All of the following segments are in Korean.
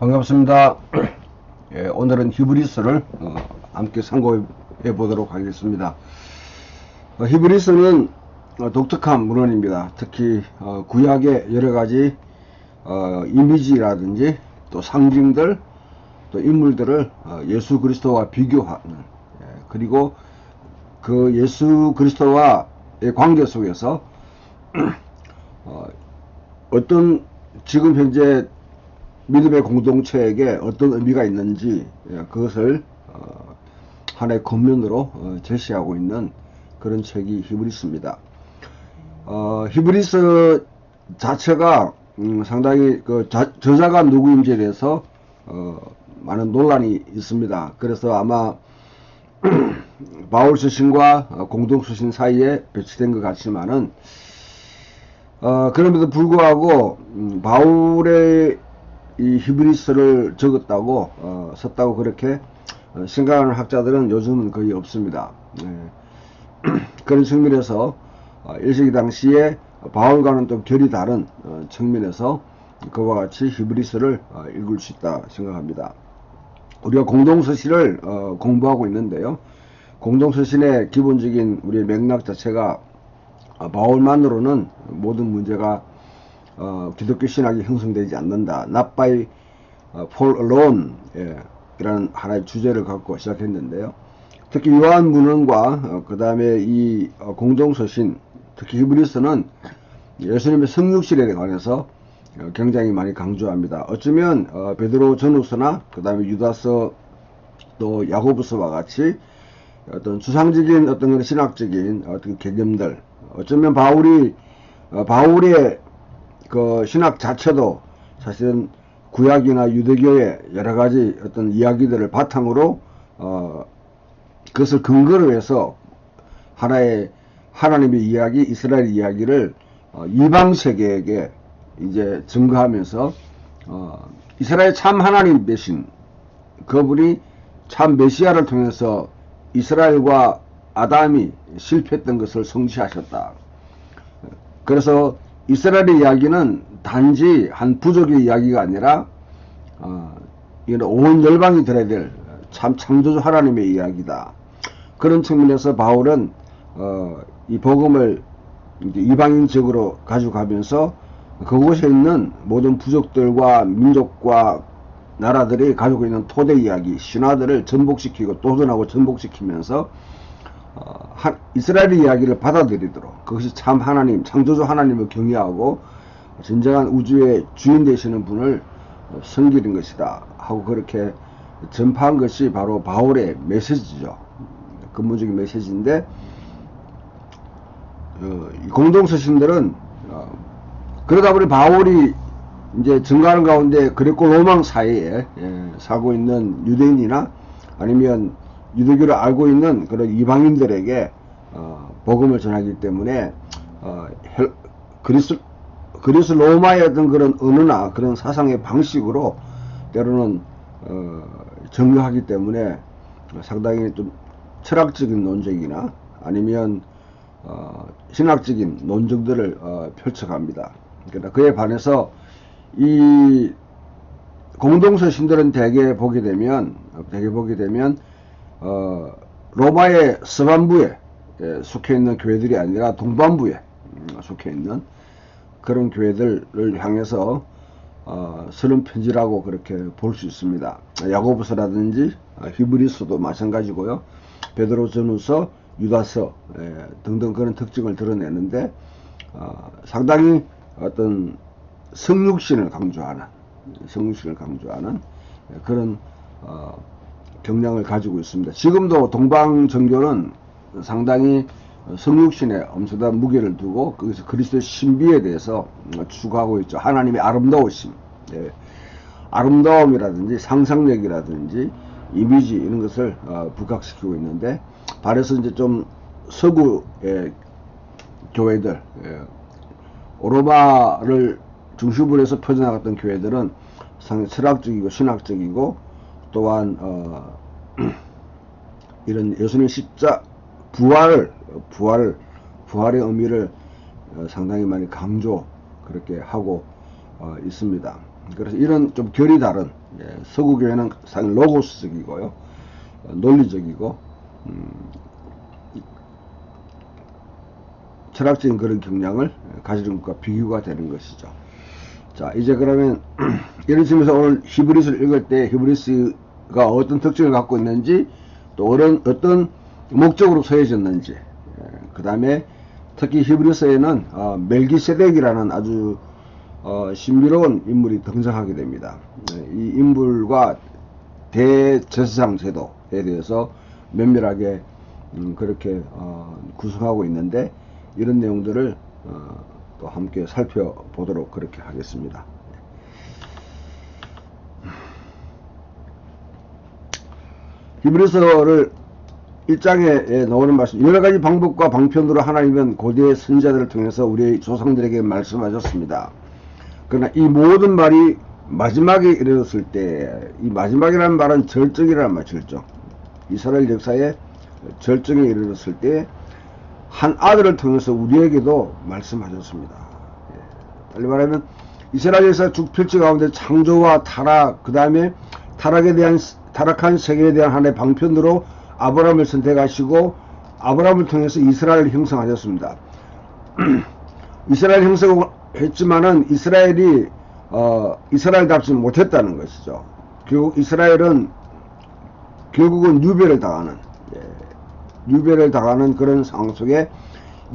반갑습니다. 예, 오늘은 히브리서를 함께 상고해 보도록 하겠습니다. 히브리서는 독특한 문헌입니다. 특히 구약의 여러가지 이미지라든지 또 상징들 또 인물들을 예수 그리스도와 비교하는, 그리고 그 예수 그리스도와의 관계 속에서 어떤 지금 현재 믿음의 공동체에게 어떤 의미가 있는지 그것을 하나의 겉면으로 제시하고 있는 그런 책이 히브리서입니다. 히브리서 자체가 상당히 그 저자가 누구인지에 대해서 많은 논란이 있습니다. 그래서 아마 바울 서신과 공동 서신 사이에 배치된 것 같지만은 그럼에도 불구하고 바울의 이 히브리서를 적었다고 썼다고 그렇게 생각하는 학자들은 요즘은 거의 없습니다. 그런 측면에서 1세기 당시에 바울과는 좀 결이 다른 측면에서 그와 같이 히브리서를 읽을 수 있다 생각합니다. 우리가 공동서신을 공부하고 있는데요. 공동서신의 기본적인 우리의 맥락 자체가 바울만으로는 모든 문제가 기독교 신학이 형성되지 않는다. Not by Paul alone 이라는 하나의 주제를 갖고 시작했는데요. 특히 요한 문헌과 그 다음에 이 공동서신, 특히 히브리서는 예수님의 성육신에 관해서 굉장히 많이 강조합니다. 어쩌면 베드로 전후서나 그 다음에 유다서 또 야고보서와 같이 어떤 추상적인 어떤 그런 신학적인 어떤 개념들, 어쩌면 바울의 그 신학 자체도 사실은 구약이나 유대교의 여러 가지 어떤 이야기들을 바탕으로 그것을 근거로 해서 하나의 하나님의 이야기, 이스라엘 이야기를 이방 세계에게 이제 증거하면서 이스라엘 참 하나님 대신 그분이 참 메시아를 통해서 이스라엘과 아담이 실패했던 것을 성취하셨다. 그래서 이스라엘의 이야기는 단지 한 부족의 이야기가 아니라 이건 온 열방이 들어야 될 참 창조주 하나님의 이야기다. 그런 측면에서 바울은 이 복음을 이방인적으로 가져가면서 그곳에 있는 모든 부족들과 민족과 나라들이 가지고 있는 토대 이야기, 신화들을 전복시키고 도전하고 전복시키면서 이스라엘의 이야기를 받아들이도록, 그것이 참 하나님, 창조주 하나님을 경외하고 진정한 우주의 주인 되시는 분을 섬기는 것이다 하고 그렇게 전파한 것이 바로 바울의 메시지죠. 근본적인 메시지인데, 공동서신들은 그러다 보니 바울이 이제 증가하는 가운데 그리고 로망 사이에 살고 있는 유대인이나 아니면 유대교를 알고 있는 그런 이방인들에게 복음을 전하기 때문에 그리스 로마의 어떤 그런 언어나 그런 사상의 방식으로 때로는 정리하기 때문에 상당히 좀 철학적인 논쟁이나 아니면 신학적인 논쟁들을 펼쳐갑니다. 그러니까 그에 반해서 이 공동서신들은 대개 보게 되면 로마의 서반부에 속해 있는 교회들이 아니라 동반부에 속해 있는 그런 교회들을 향해서 쓰는 편지라고 그렇게 볼 수 있습니다. 야고보서라든지 히브리서도 마찬가지고요. 베드로 전후서, 유다서 등등 그런 특징을 드러내는데 상당히 어떤 성육신을 강조하는 그런 경향을 가지고 있습니다. 지금도 동방정교는 상당히 성육신에 엄청난 무게를 두고 거기서 그리스도의 신비에 대해서 추구하고 있죠. 하나님의 아름다우심, 아름다움이라든지 상상력이라든지 이미지 이런 것을 부각시키고 있는데, 발에서 이제 좀 서구의 교회들, 오로바를 중심으로 해서 펴져나갔던 교회들은 상당히 철학적이고 신학적이고, 또한 이런 예수님의 십자 부활의 의미를 상당히 많이 강조 그렇게 하고 있습니다. 그래서 이런 좀 결이 다른, 서구 교회는 상당히 로고스적이고요, 논리적이고 철학적인 그런 경향을 가지는 것과 비교가 되는 것이죠. 자, 이제 그러면 이런 측면에서 오늘 히브리서를 읽을 때 히브리서가 어떤 특징을 갖고 있는지, 또 어떤 목적으로 써여졌는지, 그 다음에 특히 히브리서에는 멜기세덱이라는 아주 신비로운 인물이 등장하게 됩니다. 이 인물과 대제사장 제도에 대해서 면밀하게 그렇게 구성하고 있는데, 이런 내용들을 또 함께 살펴보도록 그렇게 하겠습니다. 히브리서를 1장에 나오는 말씀, 여러가지 방법과 방편으로 하나님은 고대의 선지자들을 통해서 우리의 조상들에게 말씀하셨습니다. 그러나 이 모든 말이 마지막에 이르렀을 때, 이 마지막이라는 말은 절정이라는 말, 절정. 이스라엘 역사의 절정에 이르렀을 때 한 아들을 통해서 우리에게도 말씀하셨습니다. 빨리 말하면 이스라엘 역사 쭉 필지 가운데 창조와 타락, 그 다음에 타락한 세계에 대한 하나의 방편으로 아브라함을 선택하시고 아브라함을 통해서 이스라엘을 형성하셨습니다. 이스라엘 형성했지만은 이스라엘이 이스라엘답지 못했다는 것이죠. 결국은 유배를 당하는 그런 상황 속에,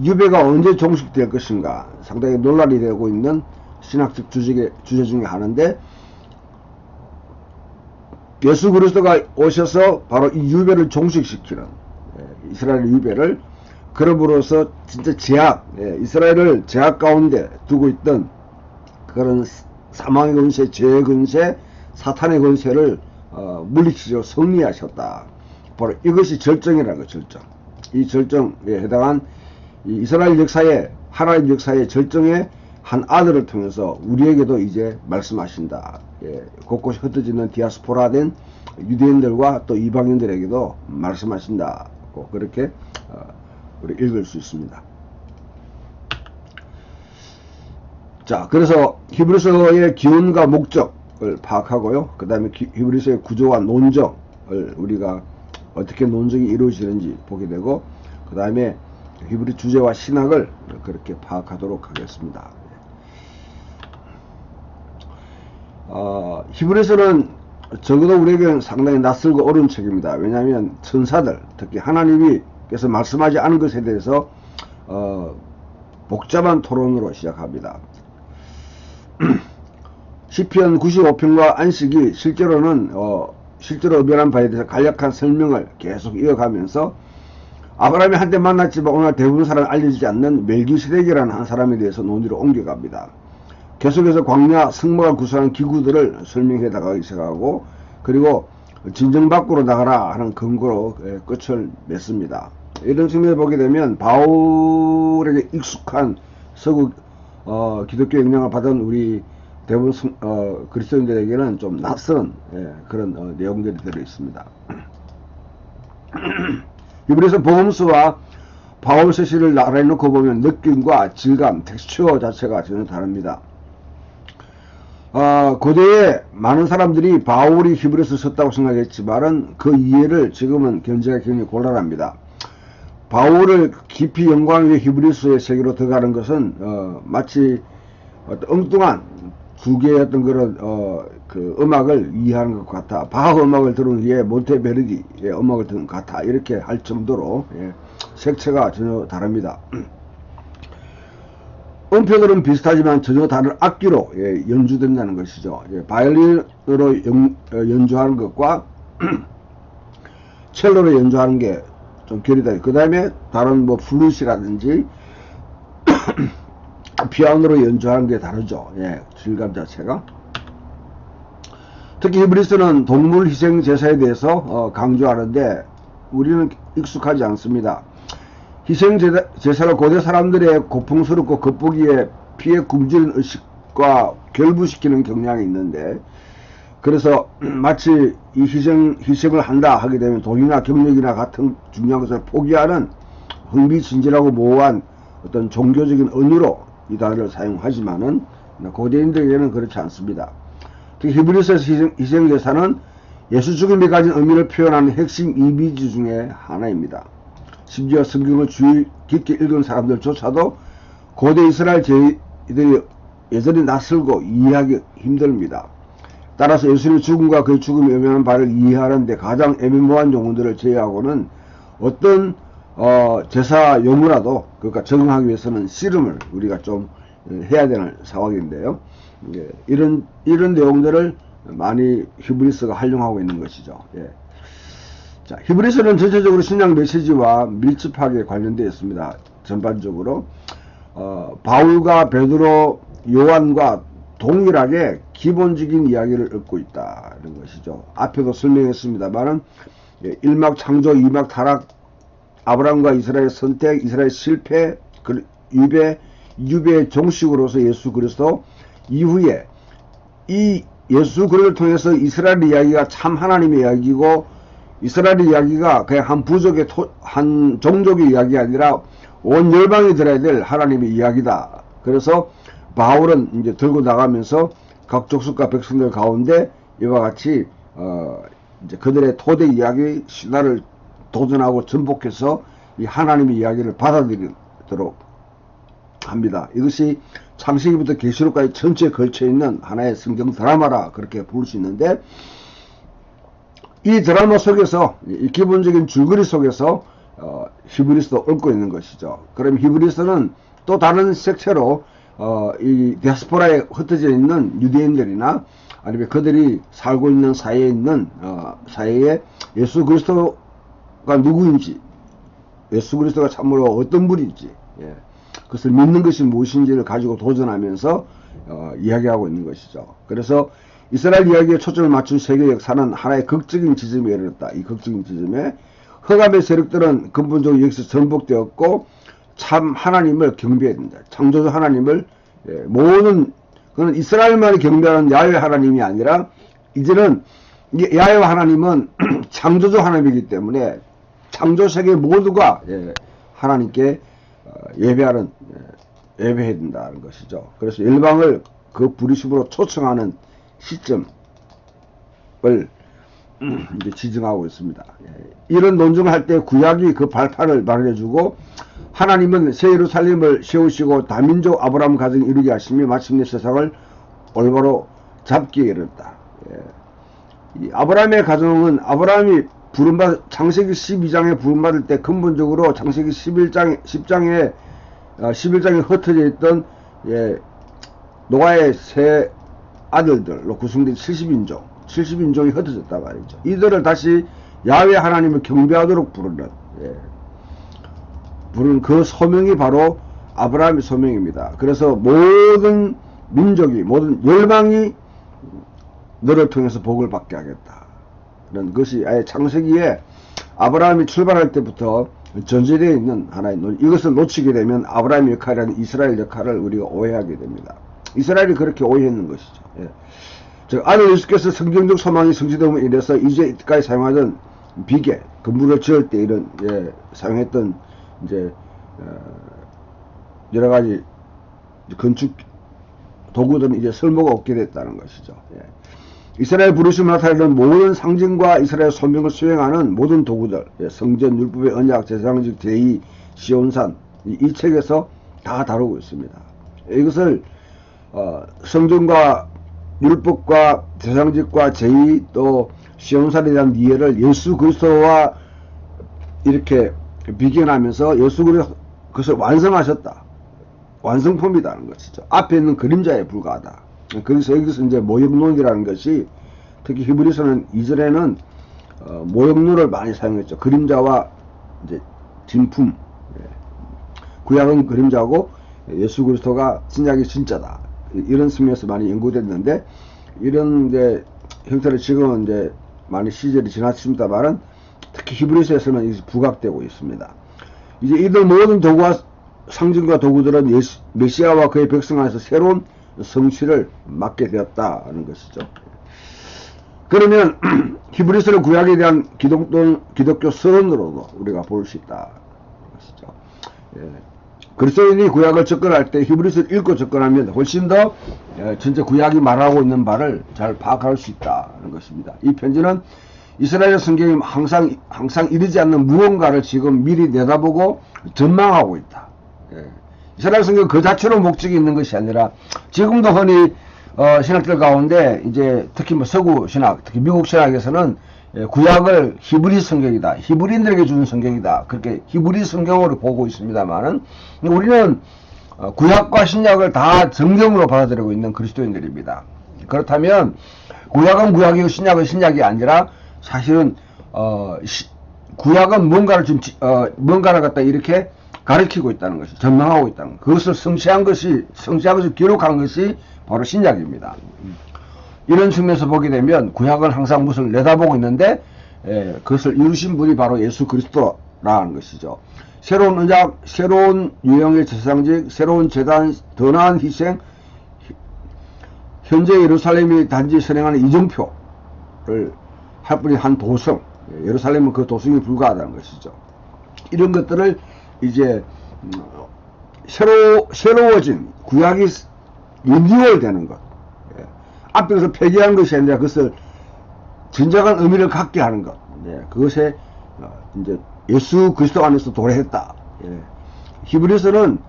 유배가 언제 종식될 것인가 상당히 논란이 되고 있는 신학적 주제 중에 하나인데, 예수 그리스도가 오셔서 바로 이 유배를 종식시키는, 이스라엘 유배를, 그럼으로써 진짜 이스라엘을 제약 가운데 두고 있던 그런 사망의 권세, 죄의 권세, 사탄의 권세를 물리치고 승리하셨다. 바로 이것이 절정이라는 거예요. 절정. 이 절정에 해당한 이 이스라엘 역사의, 하나님 역사의 절정의 한 아들을 통해서 우리에게도 이제 말씀하신다. 곳곳이 흩어지는 디아스포라된 유대인들과 또 이방인들에게도 말씀하신다고 그렇게 우리 읽을 수 있습니다. 자, 그래서 히브리서의 기원과 목적을 파악하고요, 그 다음에 히브리서의 구조와 논정을 우리가 어떻게 논정이 이루어지는지 보게 되고, 그 다음에 히브리 주제와 신학을 그렇게 파악하도록 하겠습니다. 히브리서는 적어도 우리에게는 상당히 낯설고 어려운 책입니다. 왜냐하면 천사들, 특히 하나님께서 말씀하지 않은 것에 대해서 복잡한 토론으로 시작합니다. 시편 95편과 안식이 실제로 의미하는 바에 대해서 간략한 설명을 계속 이어가면서, 아브라함이 한때 만났지만 오늘 대부분 사람이 알려지지 않는 멜기세덱이라는 한 사람에 대해서 논의를 옮겨갑니다. 계속해서 광야 성막을 구성하는 기구들을 설명해 나가기 시작하고, 그리고 진정 밖으로 나가라 하는 근거로 끝을 맺습니다. 이런 측면을 보게 되면 바울에게 익숙한 서구 기독교 영향을 받은 우리 대부분 그리스도인들에게는 좀 낯선 그런 내용들이 들어 있습니다. 히브리서 복음서와 바울 서시를 나란히 놓고 보면 느낌과 질감, 텍스처 자체가 전혀 다릅니다. 고대에 많은 사람들이 바울이 히브리서 썼다고 생각했지만은 그 이해를 지금은 견제가 굉장히 곤란합니다. 바울을 깊이 연구하기 위해 히브리서의 세계로 들어가는 것은 마치 어떤 엉뚱한 두 개의 어떤 그런 그 음악을 이해하는 것 같아. 바흐 음악을 들은 뒤에 몬테베르디의 음악을 듣는 것 같아. 이렇게 할 정도로 색채가 전혀 다릅니다. 음표들은 비슷하지만 전혀 다른 악기로 연주된다는 것이죠. 바이올린으로 연주하는 것과 첼로로 연주하는 게 좀 결이 다르고, 그 다음에 다른 뭐 플룻이라든지 피아노로 연주하는 게 다르죠. 질감 자체가. 특히 히브리서는 동물 희생 제사에 대해서 강조하는데 우리는 익숙하지 않습니다. 희생 제사를 고대 사람들의 고풍스럽고 겉보기에 피해 굶주린 의식과 결부시키는 경향이 있는데, 그래서 마치 이 희생을 한다 하게 되면 돈이나 경력이나 같은 중요한 것을 포기하는 흥미진진하고 모호한 어떤 종교적인 은유로 이 단어를 사용하지만은 고대인들에게는 그렇지 않습니다. 특히 히브리서에서 희생제사는 예수 죽음이 가진 의미를 표현하는 핵심 이미지 중에 하나입니다. 심지어 성경을 주의 깊게 읽은 사람들조차도 고대 이스라엘 제의들이 여전히 낯설고 이해하기 힘듭니다. 따라서 예수님의 죽음과 그 죽음이 의미하는 바를 이해하는데 가장 애매모호한 용어들을 제외하고는 어떤 제사 요무라도 그러니까 적응하기 위해서는 씨름을 우리가 좀 해야 되는 상황인데요. 예, 이런 내용들을 많이 히브리서가 활용하고 있는 것이죠. 예. 자, 히브리서는 전체적으로 신약 메시지와 밀접하게 관련되어 있습니다. 전반적으로 바울과 베드로, 요한과 동일하게 기본적인 이야기를 읊고 있다는 것이죠. 앞에도 설명했습니다만은 1막 창조, 2막 타락, 아브라함과 이스라엘 선택, 이스라엘 실패, 유배의 종식으로서 예수 그리스도 이후에 이 예수 그리스도를 통해서 이스라엘 이야기가 참 하나님의 이야기고 이스라엘 이야기가 그냥 한 부족의 한 종족의 이야기가 아니라 온 열방이 들어야 될 하나님의 이야기다. 그래서 바울은 이제 들고 나가면서 각 족속과 백성들 가운데 이와 같이 이제 그들의 토대 이야기 신화를 도전하고 전복해서 이 하나님의 이야기를 받아들이도록 합니다. 이것이 창세기부터 계시록까지 전체에 걸쳐 있는 하나의 성경 드라마라 그렇게 부를 수 있는데 이 드라마 속에서 이 기본적인 줄거리 속에서 히브리서도 얽고 있는 것이죠. 그럼 히브리서는 또 다른 색채로 이 디아스포라에 흩어져 있는 유대인들이나 아니면 그들이 살고 있는 사회에 있는 사회에 예수 그리스도가 누구인지, 예수 그리스도가 참으로 어떤 분인지, 예, 그것을 믿는 것이 무엇인지를 가지고 도전하면서 이야기하고 있는 것이죠. 그래서 이스라엘 이야기에 초점을 맞춘 세계 역사는 하나의 극적인 지점에 이르렀다. 이 극적인 지점에 흑암의 세력들은 근본적으로 여기서 전복되었고 참 하나님을 경배해야 된다. 창조주 하나님을 모든 그는 이스라엘만이 경배하는 야훼 하나님이 아니라 이제는 야훼 하나님은 창조주 하나님이기 때문에 창조 세계 모두가 하나님께 예배해야 된다는 것이죠. 그래서 열방을 그 부르심으로 초청하는 시점을 이제 지정하고 있습니다. 이런 논증을 할 때 구약이 그 발판을 마련해주고 하나님은 새 예루살렘을 세우시고 다민족 아브라함 가정을 이루게 하시며 마침내 세상을 올바로 잡기에 이르렀다. 이 아브라함의 가정은 아브라함이 창세기 12장에 부름받을 때 근본적으로 창세기 11장에 흩어져 있던 노아의 세 아들들로 구성된 70인종이 흩어졌단 말이죠. 이들을 다시 야훼 하나님을 경배하도록 부르는 그 소명이 바로 아브라함의 소명입니다. 그래서 모든 민족이, 모든 열방이 너를 통해서 복을 받게 하겠다. 그런 것이 아예 창세기에 아브라함이 출발할 때부터 전제되어 있는 하나의 논리. 이것을 놓치게 되면 아브라함의 역할이라는 이스라엘 역할을 우리가 오해하게 됩니다. 이스라엘이 그렇게 오해했는 것이죠. 즉 아들 예수께서 성경적 소망이 성취됨으로 인해서 이제 이때까지 사용하던 비계, 건물을 지을 때 이런 사용했던 이제 여러 가지 건축 도구들은 이제 쓸모가 없게 됐다는 것이죠. 이스라엘 부르심을 나타내는 모든 상징과 이스라엘 소명을 수행하는 모든 도구들, 성전, 율법의 언약, 제사장직, 제의, 시온산 이 책에서 다 다루고 있습니다. 이것을 성전과 율법과 제사장직과 제의 또 시온산에 대한 이해를 예수 그리스도와 이렇게 비견하면서 예수 그리스도 그것을 완성하셨다. 완성품이라는 것이죠. 앞에 있는 그림자에 불과하다. 거기서 여기서 이제 모형론이라는 것이 특히 히브리서는 이전에는 모형론을 많이 사용했죠. 그림자와 이제 진품. 구약은 그림자고 예수 그리스도가 신약이 진짜다. 이런 측면에서 많이 연구됐는데 이런 이제 형태를 지금은 이제 많이 시절이 지났습니다만은 특히 히브리서에서는 이것이 부각되고 있습니다. 이제 이들 모든 도구와 상징과 도구들은 메시아와 그의 백성 안에서 새로운 성취를 맡게 되었다는 것이죠. 그러면 히브리서는 구약에 대한 기독교 서론으로도 우리가 볼 수 있다는 것이죠. 그리스도인이 구약을 접근할 때 히브리서를 읽고 접근하면 훨씬 더 전체 구약이 말하고 있는 바를 잘 파악할 수 있다는 것입니다. 이 편지는 이스라엘 성경이 항상 이르지 않는 무언가를 지금 미리 내다보고 전망하고 있다. 이스라엘 성경 그 자체로 목적이 있는 것이 아니라 지금도 흔히 신학들 가운데 이제 특히 뭐 서구 신학, 특히 미국 신학에서는 구약을 히브리 성경이다, 히브리인들에게 주는 성경이다, 그렇게 히브리 성경으로 보고 있습니다만은 우리는 구약과 신약을 다 정경으로 받아들이고 있는 그리스도인들입니다. 그렇다면 구약은 구약이고 신약은 신약이 아니라 사실은 구약은 뭔가를 갖다 이렇게 가르치고 있다는 것이, 전망하고 있다는 것, 그것을 성취한 것을 기록한 것이 바로 신약입니다. 이런 측면에서 보게 되면 구약은 항상 무엇을 내다보고 있는데 그것을 이루신 분이 바로 예수 그리스도라는 것이죠. 새로운 언약, 새로운 유형의 제사장직, 새로운 제단, 더 나은 희생, 현재 예루살렘이 단지 선행하는 이정표를 할 뿐인 한 도성, 예루살렘은 그 도성이 불과하다는 것이죠. 이런 것들을 이제 새로워진 구약이 리뉴얼 되는 것, 앞에서 폐기한 것이 아니라 그것을 진정한 의미를 갖게 하는 것, 그것에 이제 예수 그리스도 안에서 도래했다. 히브리서는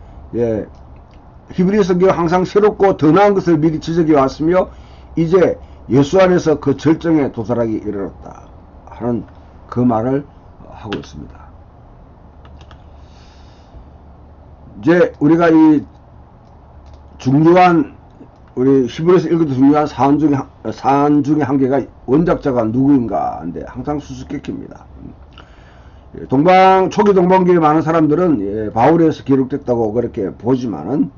히브리 성경은 항상 새롭고 더 나은 것을 미리 지적해 왔으며 이제 예수 안에서 그 절정에 도달하기 이르렀다 하는 그 말을 하고 있습니다. 이제 우리가 이 중요한 우리 히브리서 읽어도 중요한 사안 중에 한 개가 원작자가 누구인가인데 항상 수수께끼입니다. 초기 동방교회 많은 사람들은 바울에서 기록됐다고 그렇게 보지만은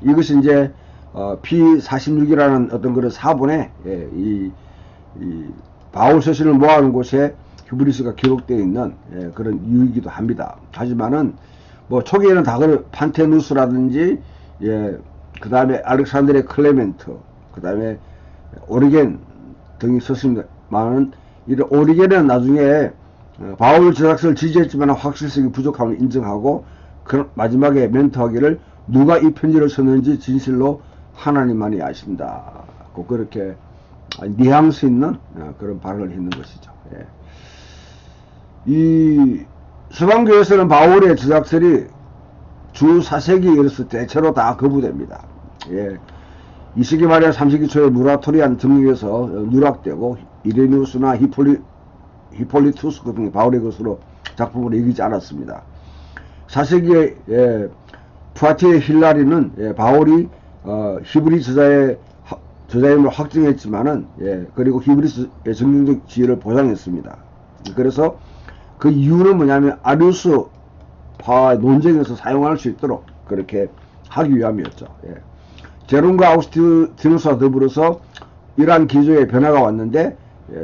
이것이 이제 P46이라는 어떤 그런 사본에 이 바울 서신을 모아놓은 곳에 히브리서가 기록되어 있는 그런 이유이기도 합니다. 하지만은 뭐 초기에는 다 그 판테누스라든지 그 다음에 알렉산드레 클레멘트, 그 다음에 오리겐 등이 썼습니다만은 이 오리겐은 나중에 바울 저작서를 지지했지만 확실성이 부족함을 인정하고 마지막에 멘트하기를 누가 이 편지를 썼는지 진실로 하나님만이 아신다. 그렇게 뉘앙스 있는 그런 발언을 했는 것이죠. 이 서방교회에서는 바울의 저작설이 주 4세기에 이르렀을 때 대체로 다 거부됩니다. 2세기 말이나 3세기 초에 무라토리안 등에서 누락되고 이레니우스나 히폴리투스 같은 바울의 것으로 작품으로 여기지 않았습니다. 4세기에 푸아티의 힐라리는 바울이 히브리 저자임을 확증했지만은 그리고 히브리서의 정경적 지혜를 보장했습니다. 그래서 그 이유는 뭐냐면 아리우스파의 논쟁에서 사용할 수 있도록 그렇게 하기 위함이었죠. 제롬과 아우구스티누스와 더불어서 이러한 기조의 변화가 왔는데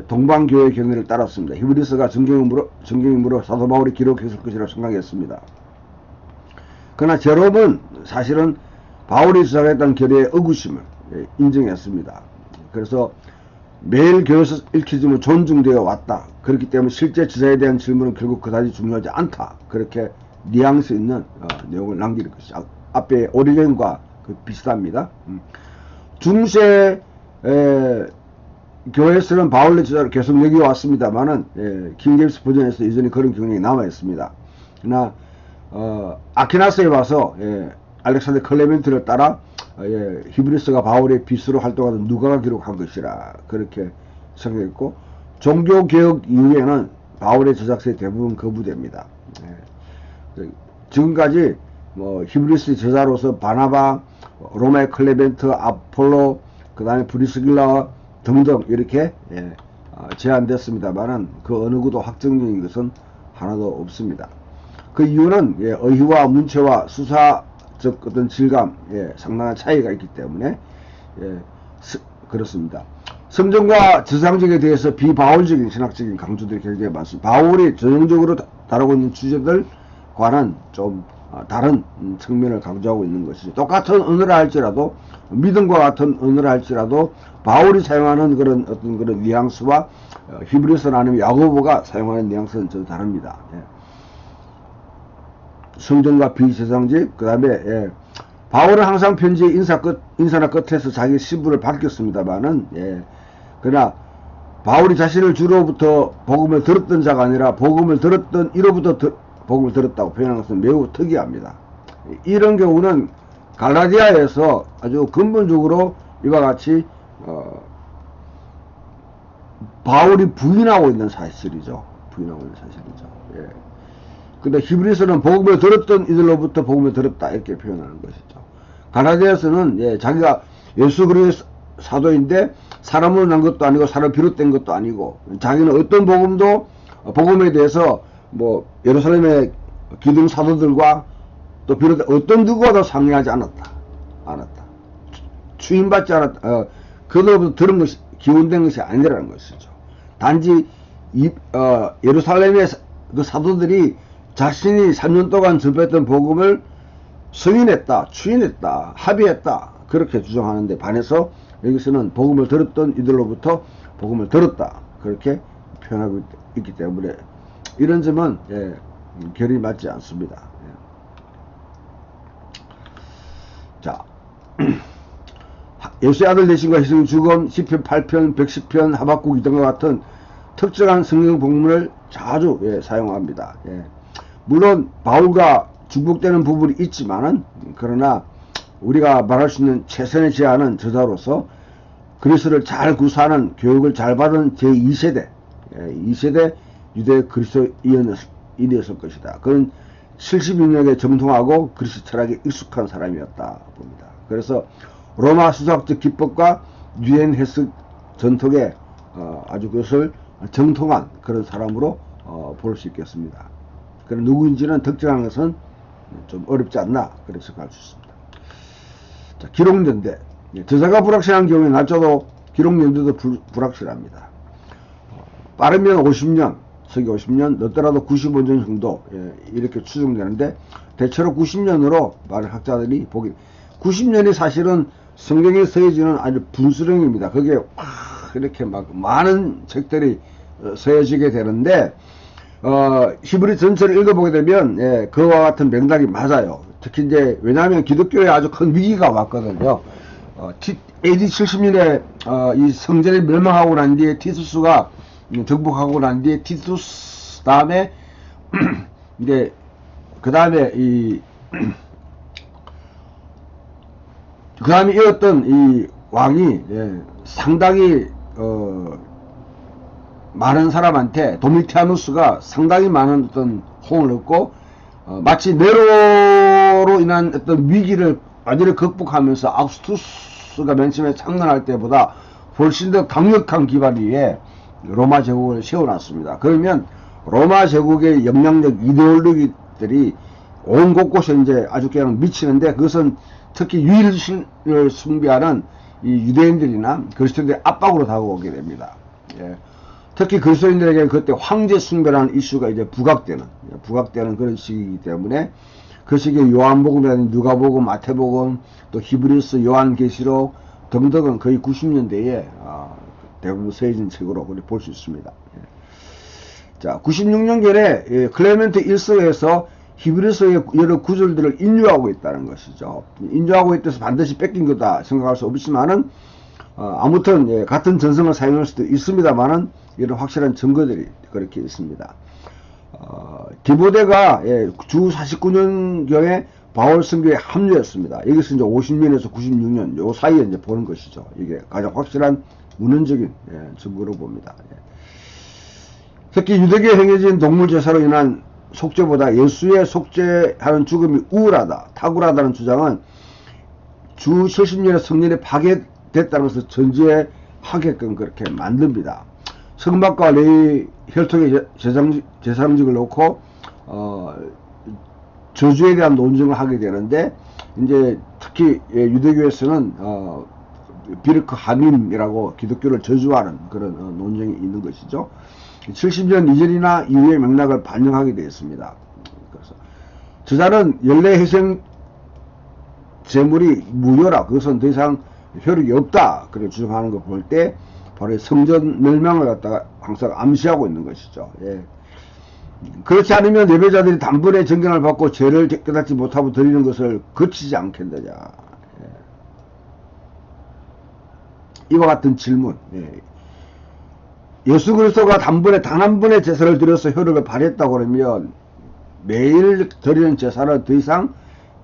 동방교회 경위를 따랐습니다. 히브리서가 정경이므로 사도 바울이 기록했을 것이라고 생각했습니다. 그러나 제롬은 사실은 바울이 주장했던 결의의 의구심을 인정했습니다. 그래서 매일 교회에서 읽히지만 존중되어 왔다. 그렇기 때문에 실제 지사에 대한 질문은 결국 그다지 중요하지 않다. 그렇게 뉘앙스 있는 내용을 남기는 것이죠. 앞에 오리겐과 비슷합니다. 중세 교회에서는 바울의 저자를 계속 여기왔습니다만은 킹제임스 버전에서 여전히 그런 경향이 남아있습니다. 그러나 아키나스에 와서 알렉산더 클레멘트를 따라 히브리서가 바울의 빗으로 활동하던 누가가 기록한 것이라 그렇게 생각했고, 종교개혁 이후에는 바울의 저작서의 대부분 거부됩니다. 지금까지 뭐 히브리서 저자로서 바나바, 로마의 클레멘트, 아폴로, 그 다음에 브리스길라 등등 이렇게 제한됐습니다만은 그 어느 것도 확정적인 것은 하나도 없습니다. 그 이유는 의의와 문체와 수사적 어떤 질감 상당한 차이가 있기 때문에 그렇습니다. 성전과 저상적에 대해서 비바울적인 신학적인 강조들이 굉장히 많습니다. 바울이 전형적으로 다루고 있는 주제들과는 좀 다른 측면을 강조하고 있는 것이죠. 똑같은 언어를 할지라도, 믿음과 같은 언어를 할지라도 바울이 사용하는 그런 어떤 그런 뉘앙스와 히브리서 아니면 야고보가 사용하는 뉘앙스는 좀 다릅니다. 성전과 비제사장직, 그 다음에, 예, 바울은 항상 편지의 인사나 끝에서 자기 신분을 밝혔습니다만은, 예, 그러나, 바울이 자신을 주로부터 복음을 들었던 자가 아니라 복음을 들었던 이로부터 복음을 들었다고 표현한 것은 매우 특이합니다. 이런 경우는 갈라디아에서 아주 근본적으로 이와 같이 바울이 부인하고 있는 사실이죠. 부인하고 있는 사실이죠. 예. 근데 히브리서는 복음을 들었던 이들로부터 복음을 들었다 이렇게 표현하는 것이죠. 갈라디아서는 예, 자기가 예수 그리스도의 사도인데 사람으로 난 것도 아니고 사람 비롯된 것도 아니고 자기는 어떤 복음도 복음에 대해서 뭐 예루살렘의 기둥 사도들과 또 비롯된 어떤 누구와도 상의하지 않았다. 추임받지 않았다. 그들로부터 들은 것이 기원된 것이 아니라는 것이죠. 단지 예루살렘의 그 사도들이 자신이 3년 동안 접했던 복음을 승인했다, 추인했다, 합의했다 그렇게 주장하는데 반해서 여기서는 복음을 들었던 이들로부터 복음을 들었다 그렇게 표현하고 있기 때문에 이런 점은 예, 결이 맞지 않습니다. 예. 자, 예수의 아들 되신과 희생 죽음, 시편 8편, 110편, 하박국 등과 같은 특정한 성경 본문을 자주 예, 사용합니다. 예. 물론 바울과 중복되는 부분이 있지만은 그러나 우리가 말할 수 있는 최선의 제안은 저자로서 그리스도를 잘 구사하는 교육을 잘 받은 제2세대 2세대 유대 그리스도인이었을 것이다. 그는 70년에 정통하고 그리스도 철학에 익숙한 사람이었다 봅니다. 그래서 로마 수학적 기법과 유엔 해석 전통에 아주 그것을 정통한 그런 사람으로 볼 수 있겠습니다. 그런 누구인지는 특정하는 것은 좀 어렵지 않나 그래서 갈 수 있습니다. 자, 기록연대 저자가 불확실한 경우에 날짜도 기록연대도 불확실합니다. 빠르면 50년 서기 50년 늦더라도 95년 정도 예, 이렇게 추정되는데 대체로 90년으로 많은 학자들이 보기 90년이 사실은 성경에 서해지는 아주 분수령입니다. 그게 이렇게 막 많은 책들이 서해지게 되는데 히브리 전체를 읽어보게 되면 예, 그와 같은 맥락이 맞아요. 특히 이제 왜냐하면 기독교에 아주 큰 위기가 왔거든요. AD 70년에 이 성전이 멸망하고 난 뒤에 티투스가 정복하고 난 뒤에 티투스 다음에 이제 그 다음에 그 다음에 이었던 이 왕이 예, 상당히 많은 사람한테 도미티아누스가 상당히 많은 어떤 호응을 얻고 마치 네로로 인한 어떤 위기를 완전히 극복하면서 아우구스투스가 맨 처음에 창건할 때보다 훨씬 더 강력한 기반 위에 로마 제국을 세워놨습니다. 그러면 로마 제국의 영향력 이데올로기들이 온 곳곳에 이제 아주 그냥 미치는데 그것은 특히 유일신을 숭배하는 이 유대인들이나 그리스도인들의 압박으로 다가오게 됩니다. 예. 특히 그리스도인들에게 그때 황제 숭배라는 이슈가 이제 부각되는 그런 시기이기 때문에 그 시기에 요한복음이라든지 누가복음, 마태복음, 또 히브리서, 요한계시록 등등은 거의 90년대에 대부분 서해진 책으로 볼 수 있습니다. 자, 96년경에 클레멘트 1서에서 히브리서의 여러 구절들을 인용하고 있다는 것이죠. 인용하고 있다서 반드시 뺏긴 거다 생각할 수 없지만은 아무튼 같은 전성을 사용할 수도 있습니다만은 이런 확실한 증거들이 그렇게 있습니다. 디모데가 주 49년경에 바울 선교에 합류했습니다. 여기서 이제 50년에서 96년 요 사이에 이제 보는 것이죠. 이게 가장 확실한 문헌적인 증거로 봅니다. 특히 유대교에 행해진 동물 제사로 인한 속죄보다 예수의 속죄하는 죽음이 우울하다, 탁월하다는 주장은 주 70년의 성년에 파괴됐다는 것을 전제하게끔 그렇게 만듭니다. 성막과 레위 혈통의 제사장직을 놓고 저주에 대한 논증을 하게 되는데 이제 특히 유대교에서는 비르크 하밈이라고 기독교를 저주하는 그런 논쟁이 있는 것이죠. 70년 이전이나 이후의 맥락을 반영하게 되었습니다. 그래서 저자는 연례 희생 제물이 무효라 그것은 더 이상 효력이 없다 그렇게 주장하는 걸 볼 때 바로 성전 멸망을 갖다가 항상 암시하고 있는 것이죠. 예. 그렇지 않으면 예배자들이 단번에 정견을 받고 죄를 깨닫지 못하고 드리는 것을 거치지 않겠느냐. 이와 같은 질문. 예수 그리스도가 단번에 단 한 번의 제사를 드려서 효력을 발휘했다고 그러면 매일 드리는 제사는 더 이상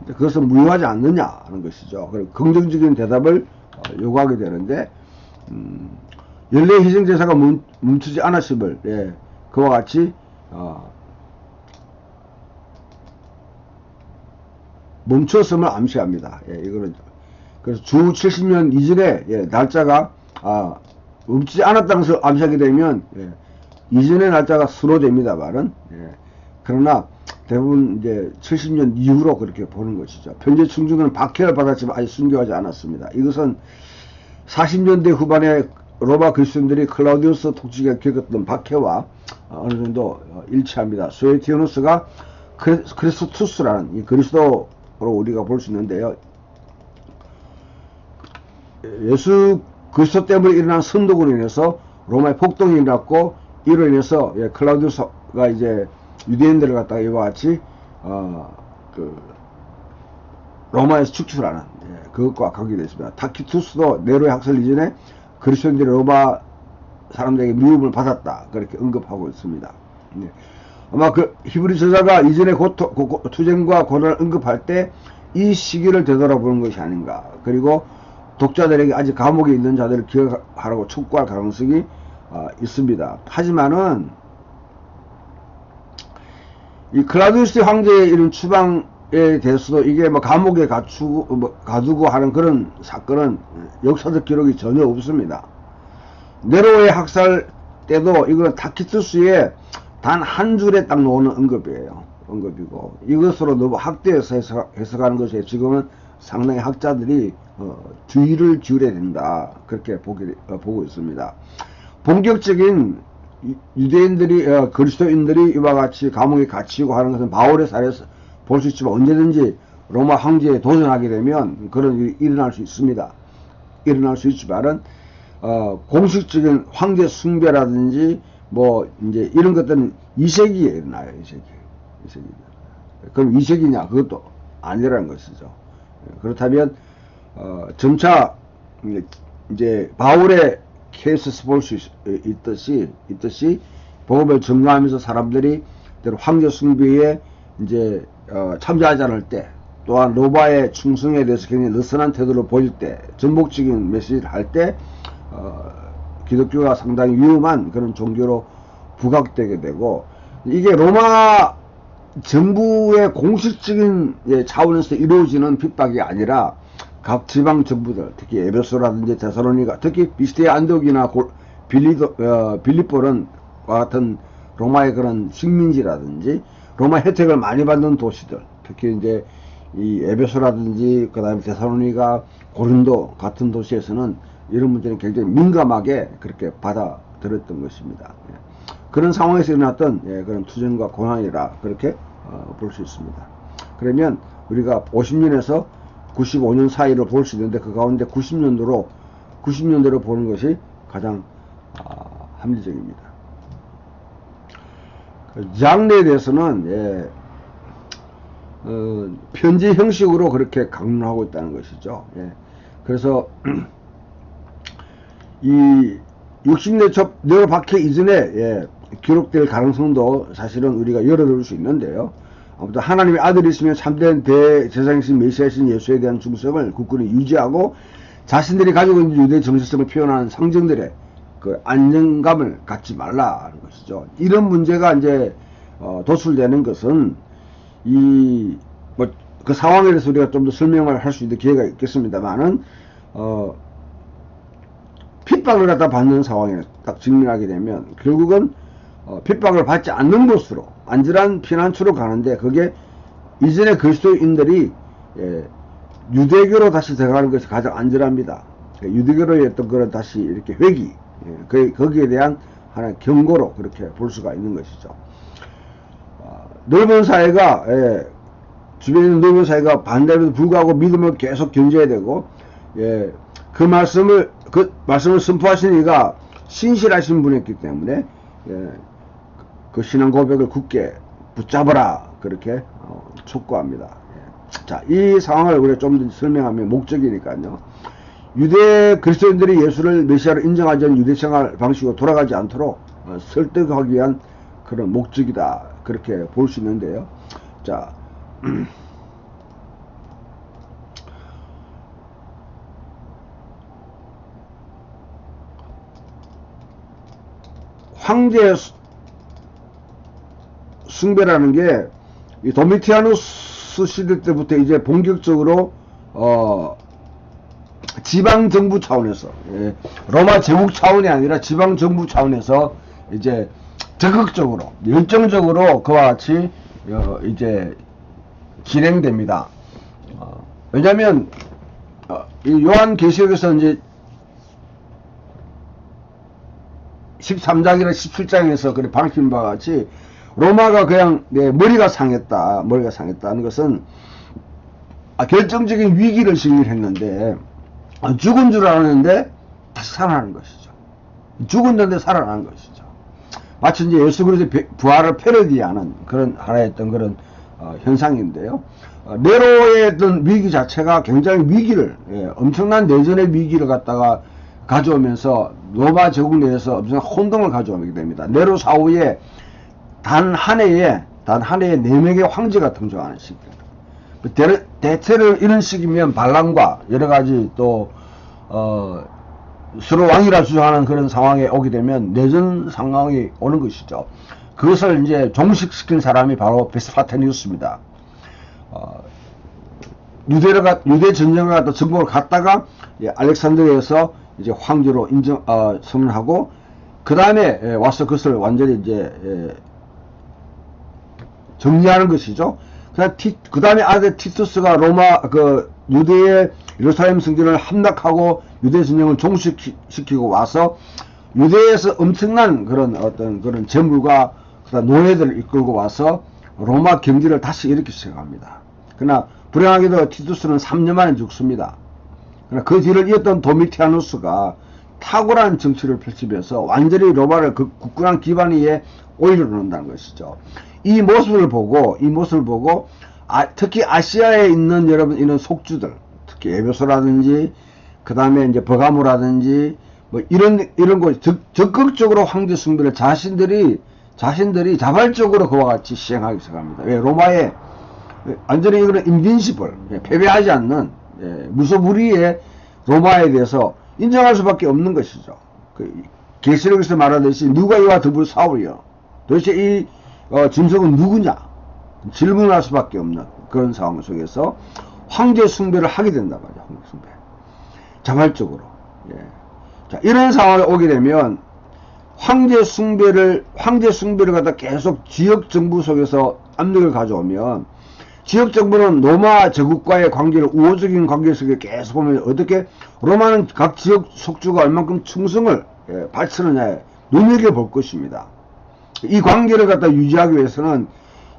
그것은 무효하지 않느냐 하는 것이죠. 그리고 긍정적인 대답을 요구하게 되는데, 연례 희생 제사가 멈추지 않았음을, 그와 같이 멈췄음을 암시합니다. 이거는 그래서 주 70년 이전에 날짜가 멈추지 않았다는 것을 암시하게 되면 이전의 날짜가 수로됩니다만은, 그러나 대부분 이제 70년 이후로 그렇게 보는 것이죠. 편제 충중은 박해를 받았지만 아직 순교하지 않았습니다. 이것은 40년대 후반에 로마 그리스도인들이 클라우디우스 독주가 겪었던 박해와 어느 정도 일치합니다. 수에티오누스가 크리스토투스라는 이 그리스도로 우리가 볼 수 있는데요. 예수 그리스도 때문에 일어난 선동으로 인해서 로마의 폭동이 일어났고, 이로 인해서 클라우디우스가 이제 유대인들을 갖다가 이와 같이 로마에서 축출하는 그것과 관계되어 있습니다. 타키투스도 네로의 학살 이전에 그리스도인들이 로마 사람들에게 미움을 받았다, 그렇게 언급하고 있습니다. 아마 그 히브리 저자가 이전의 투쟁과 고난을 언급할 때 이 시기를 되돌아보는 것이 아닌가. 그리고 독자들에게 아직 감옥에 있는 자들을 기억하라고 촉구할 가능성이 있습니다. 하지만은 이 클라우디우스 황제의 이런 추방에 대해서도 이게 뭐 감옥에 가두고 하는 그런 사건은 역사적 기록이 전혀 없습니다. 네로의 학살 때도 이거는 타키투스의 단 한 줄에 딱 나오는 언급이고, 이것으로 너무 학대해서 해석하는 것에 지금은 상당히 학자들이 주의를 기울여야 된다, 그렇게 보고 있습니다. 본격적인 유대인들이 그리스도인들이 이와 같이 감옥에 갇히고 하는 것은 바울의 사례에서 볼 수 있지만, 언제든지 로마 황제에 도전하게 되면 그런 일이 일어날 수 있습니다. 일어날 수 있지만은 공식적인 황제 숭배라든지 뭐 이제 이런 것들은 2세기에 일어나요. 2세기. 그럼 2세기냐? 그것도 아니라는 것이죠. 그렇다면 점차 이제 바울의 케이스에서 볼 수 있듯이 복음을 증거하면서 사람들이 황제 숭배에 이제 참여하지 않을 때, 또한 로마의 충성에 대해서 굉장히 느슨한 태도를 보일 때, 전복적인 메시지를 할 때 기독교가 상당히 위험한 그런 종교로 부각되게 되고, 이게 로마 정부의 공식적인 차원에서 이루어지는 핍박이 아니라 각 지방 정부들, 특히 에베소라든지 데살로니가, 특히 비스티아 안디옥이나 빌립보는 같은 로마의 그런 식민지라든지 로마 혜택을 많이 받는 도시들, 특히 이제 이 에베소라든지 그다음에 데살로니가, 고린도 같은 도시에서는 이런 문제는 굉장히 민감하게 그렇게 받아들였던 것입니다. 그런 상황에서 일어났던 그런 투쟁과 고난이라 그렇게 볼 수 있습니다. 그러면 우리가 50년에서 95년 사이를 볼 수 있는데, 그 가운데 90년대로 보는 것이 가장 합리적입니다. 장르에 대해서는 편지 형식으로 그렇게 강론하고 있다는 것이죠. 그래서 이 60년 초 네로 박해 이전에 기록될 가능성도 사실은 우리가 열어둘 수 있는데요. 아무튼 하나님의 아들이시며 참된 대제사장이신 메시아이신 예수에 대한 중성을 굳건히 유지하고 자신들이 가지고 있는 유대 정체성을 표현하는 상징들의 그 안정감을 갖지 말라는 것이죠. 이런 문제가 이제 도출되는 것은 그 상황에 대해서 우리가 좀 더 설명을 할 수 있는 기회가 있겠습니다만은 핍박을 갖다 받는 상황에 딱 직면하게 되면 결국은 핍박을 받지 않는 곳으로 안전한 피난처로 가는데, 그게 이전에 그리스도인들이 유대교로 다시 들어가는 것이 가장 안전합니다. 유대교로의 어떤 그런 다시 이렇게 회귀, 거기에 대한 하나의 경고로 그렇게 볼 수가 있는 것이죠. 넓은 사회가 주변에 있는 넓은 사회가 반대에도 불구하고 믿음을 계속 견져야 되고, 그 말씀을 선포하신 이가 신실하신 분이었기 때문에 그 신앙 고백을 굳게 붙잡아라 그렇게 촉구합니다. 자, 이 상황을 우리가 좀 더 설명하면 목적이니까요. 유대 그리스도인들이 예수를 메시아로 인정하지 않은 유대 생활 방식으로 돌아가지 않도록 설득하기 위한 그런 목적이다 그렇게 볼 수 있는데요. 자, 황제 숭배라는 게 이 도미티아누스 시대 때부터 이제 본격적으로 지방 정부 차원에서, 로마 제국 차원이 아니라 지방 정부 차원에서 이제 적극적으로 열정적으로 그와 같이 이제 진행됩니다. 왜냐하면 이 요한계시록에서 이제 13장이나 17장에서 그래 밝힌 바와 같이 로마가 그냥 머리가 상했다는 것은 결정적인 위기를 직면했는데 죽은 줄 알았는데 다시 살아나는 것이죠. 죽었는데 살아나는 것이죠. 마치 이제 예수 그리스도의 부활을 패러디하는 그런 하나의 어떤 그런 현상인데요. 네로의 어떤 위기 자체가 굉장히 위기를 엄청난 내전의 위기를 갖다가 가져오면서 로마 제국 내에서 엄청난 혼동을 가져오게 됩니다. 네로 사후에 단 한 해에 4명의 황제가 등장하는 시기입니다. 대체로 이런 시기면 반란과 여러가지 또 서로 왕이라 주장하는 그런 상황에 오게 되면 내전 상황이 오는 것이죠. 그것을 이제 종식시킨 사람이 바로 베스파테니우스입니다. 유대 전쟁을 갖다 정복을 갔다가 알렉산드리아에서 이제 황제로 선언하고 그 다음에 와서 그것을 완전히 이제 정리하는 것이죠. 그 다음에 아들 티투스가 로마 유대의 예루살렘 성전을 함락하고 유대 전쟁을 종식시키고 와서 유대에서 엄청난 그런 재물과 노예들을 이끌고 와서 로마 경제를 다시 일으키기 시작합니다. 그러나 불행하게도 티투스는 3년 만에 죽습니다. 그러나 그 뒤를 이었던 도미티아누스가 탁월한 정치를 펼치면서 완전히 로마를 그 굳건한 기반 위에 올려놓는다는 것이죠. 이 모습을 보고 특히 아시아에 있는 여러분 이런 속주들, 특히 에베소라든지 그 다음에 이제 버가모라든지 뭐 이런 곳 적극적으로 황제 숭배를 자신들이 자발적으로 그와 같이 시행하기 시작합니다. 왜? 로마에 완전히 이거는 인빈시블, 패배하지 않는 무소불위의 로마에 대해서 인정할 수밖에 없는 것이죠. 계시록에서 말하듯이 누가 이와 더불어 싸우려? 도대체 이 짐승은 누구냐? 질문할 수밖에 없는 그런 상황 속에서 황제 숭배를 하게 된단 말이야. 황제 숭배. 자발적으로. 자, 이런 상황에 오게 되면 황제 숭배를 갖다 계속 지역 정부 속에서 압력을 가져오면 지역 정부는 로마 제국과의 관계를 우호적인 관계 속에 계속 보면 어떻게 로마는 각 지역 속주가 얼만큼 충성을 바치느냐에 눈여겨볼 것입니다. 이 관계를 갖다 유지하기 위해서는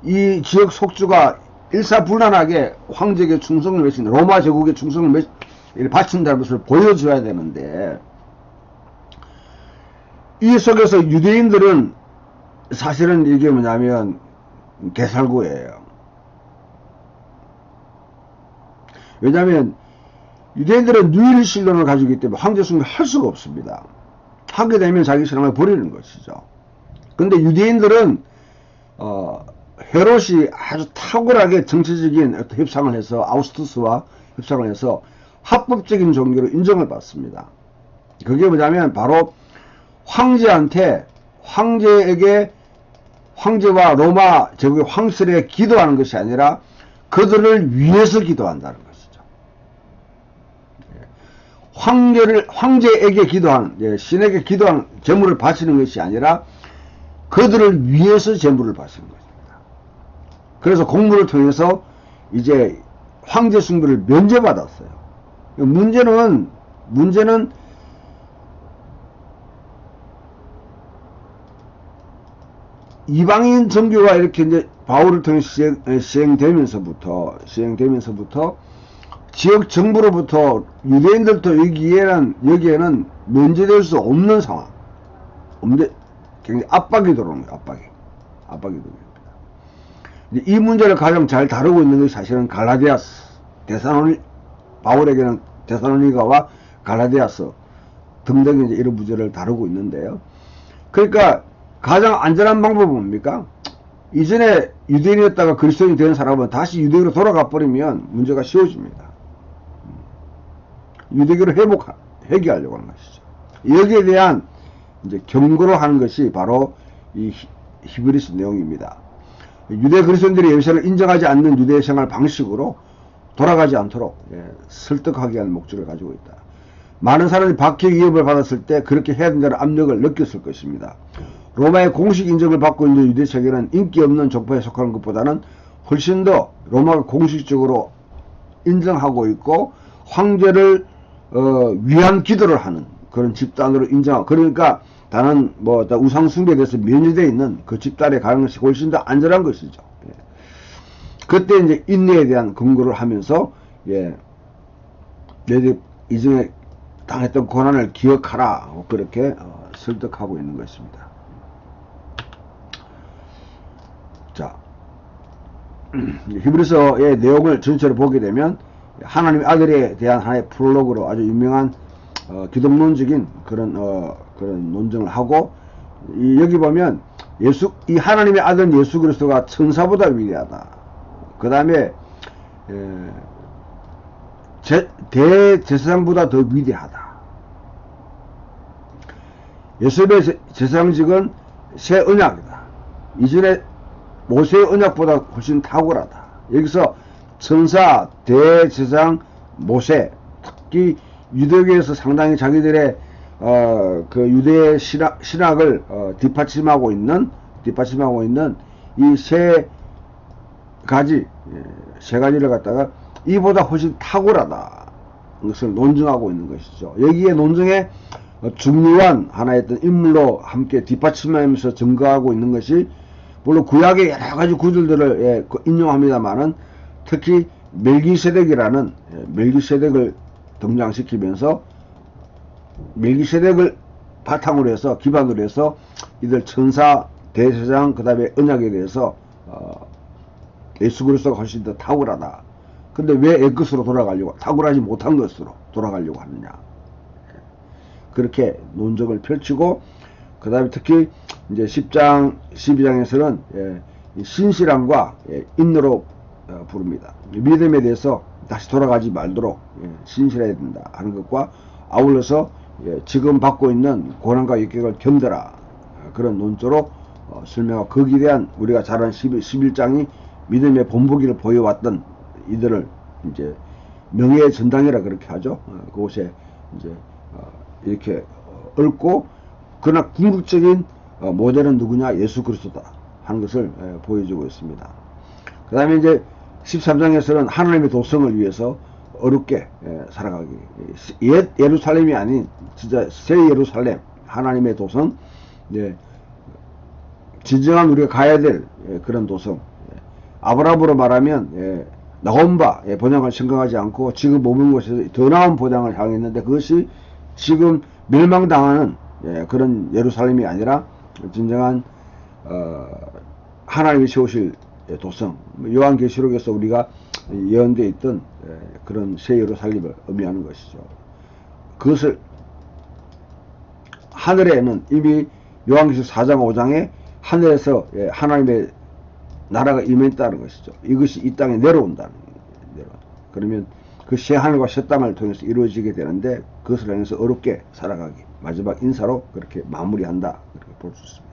이 지역 속주가 일사불란하게 황제에게 충성을 맺힌다, 로마 제국에 충성을 바친다는 것을 보여줘야 되는데, 이 속에서 유대인들은 사실은 이게 뭐냐면 개살구예요. 왜냐하면 유대인들은 유일신론을 가지고 있기 때문에 황제 숭배를 할 수가 없습니다. 하게 되면 자기 신앙을 버리는 것이죠. 근데 유대인들은 헤롯이 아주 탁월하게 정치적인 협상을 해서 아우구스투스와 협상을 해서 합법적인 종교로 인정을 받습니다. 그게 뭐냐면 바로 황제와 로마 제국의 황실에 기도하는 것이 아니라 그들을 위해서 기도한다는 것이죠. 황제에게 기도하는, 신에게 기도하는 제물을 바치는 것이 아니라 그들을 위해서 제물을 바치는 것입니다. 그래서 공무를 통해서 이제 황제 숭배를 면제받았어요. 문제는 이방인 종교가 이렇게 이제 바울을 통해 시행되면서부터 지역 정부로부터 유대인들도 여기에는 면제될 수 없는 상황, 굉장히 압박이 들어오는 거예요. 압박이. 압박이 됩니다. 이 문제를 가장 잘 다루고 있는 것이 사실은 갈라디아서, 바울에게는 데살로니가와 갈라디아서 등등의 이제 이런 문제를 다루고 있는데요. 그러니까 가장 안전한 방법은 뭡니까? 이전에 유대인이었다가 그리스도인이 된 사람은 다시 유대인으로 돌아가 버리면 문제가 쉬워집니다. 유대교를 회개하려고 하는 것이죠. 여기에 대한 이제 경고를 하는 것이 바로 이 히브리서 내용입니다. 유대 그리스도인들이 예루살렘을 인정하지 않는 유대 생활 방식으로 돌아가지 않도록 설득하기 위한 목적을 가지고 있다. 많은 사람이 박해 위협을 받았을 때 그렇게 해야 된다는 압력을 느꼈을 것입니다. 로마의 공식 인정을 받고 있는 유대 체계는 인기 없는 족파에 속하는 것보다는 훨씬 더 로마가 공식적으로 인정하고 있고 황제를 위한 기도를 하는 그런 집단으로 인정하고, 그러니까 다른 우상 숭배에 대해서 면제되어 있는 그 집단에 가는 것이 훨씬 더 안전한 것이죠. 그때 이제 인내에 대한 근거를 하면서 너희들 이전에 당했던 고난을 기억하라, 그렇게 설득하고 있는 것입니다. 자, 히브리서의 내용을 전체로 보게 되면 하나님의 아들에 대한 하나의 프롤로그로 아주 유명한 기독론적인 그런 논증을 하고, 여기 보면 이 하나님의 아들 예수 그리스도가 천사보다 위대하다. 그 다음에 대제사장보다 더 위대하다. 예수의 제사장직은 새 언약이다. 이전에 모세의 언약보다 훨씬 탁월하다. 여기서 천사, 대제사장, 모세, 특히 유대교에서 상당히 자기들의 그 유대 신학을 뒷받침하고 있는 이 세 가지를 갖다가 이보다 훨씬 탁월하다, 것을 논증하고 있는 것이죠. 여기에 논증에 중요한 하나의 어떤 인물로 함께 뒷받침하면서 증거하고 있는 것이, 물론 구약의 여러 가지 구절들을 인용합니다만은 특히 멜기세덱이라는 멜기세덱을 등장시키면서 멜기세덱을 바탕으로 해서, 기반으로 해서 이들 천사, 대제사장, 그 다음에 언약에 대해서 예수 그리스도가 훨씬 더 탁월하다. 근데 왜 옛것으로 돌아가려고, 탁월하지 못한 것으로 돌아가려고 하느냐, 그렇게 논증을 펼치고, 그 다음에 특히 이제 10장, 12장에서는 신실함과 인내로 부릅니다. 믿음에 대해서 다시 돌아가지 말도록 신실해야 된다 하는 것과 아울러서 지금 받고 있는 고난과 역경을 견뎌라, 그런 논조로 설명하고, 거기에 대한 우리가 잘 아는 11장이 믿음의 본보기를 보여왔던 이들을 이제 명예의 전당이라 그렇게 하죠. 그곳에 이제 이렇게 얽고, 그러나 궁극적인 모델은 누구냐? 예수 그리스도다 하는 것을 보여주고 있습니다. 그 다음에 이제 13장에서는 하나님의 도성을 위해서 어렵게 살아가기, 옛 예루살렘이 아닌 진짜 새 예루살렘, 하나님의 도성, 진정한 우리가 가야 될 그런 도성, 아브라함으로 말하면 나온 바 본향을 생각하지 않고 지금 머문 곳에서 더 나은 본향을 향했는데, 그것이 지금 멸망당하는 그런 예루살렘이 아니라 진정한 하나님이 세우실 도성, 요한계시록에서 우리가 예언되어 있던 그런 새 예루살렘을 의미하는 것이죠. 그것을 하늘에는 이미 요한계시록 4장 5장에 하늘에서 하나님의 나라가 임했다는 것이죠. 이것이 이 땅에 내려온다는 거예요. 그러면 그 새 하늘과 새 땅을 통해서 이루어지게 되는데, 그것을 향해서 어렵게 살아가기, 마지막 인사로 그렇게 마무리한다, 그렇게 볼 수 있습니다.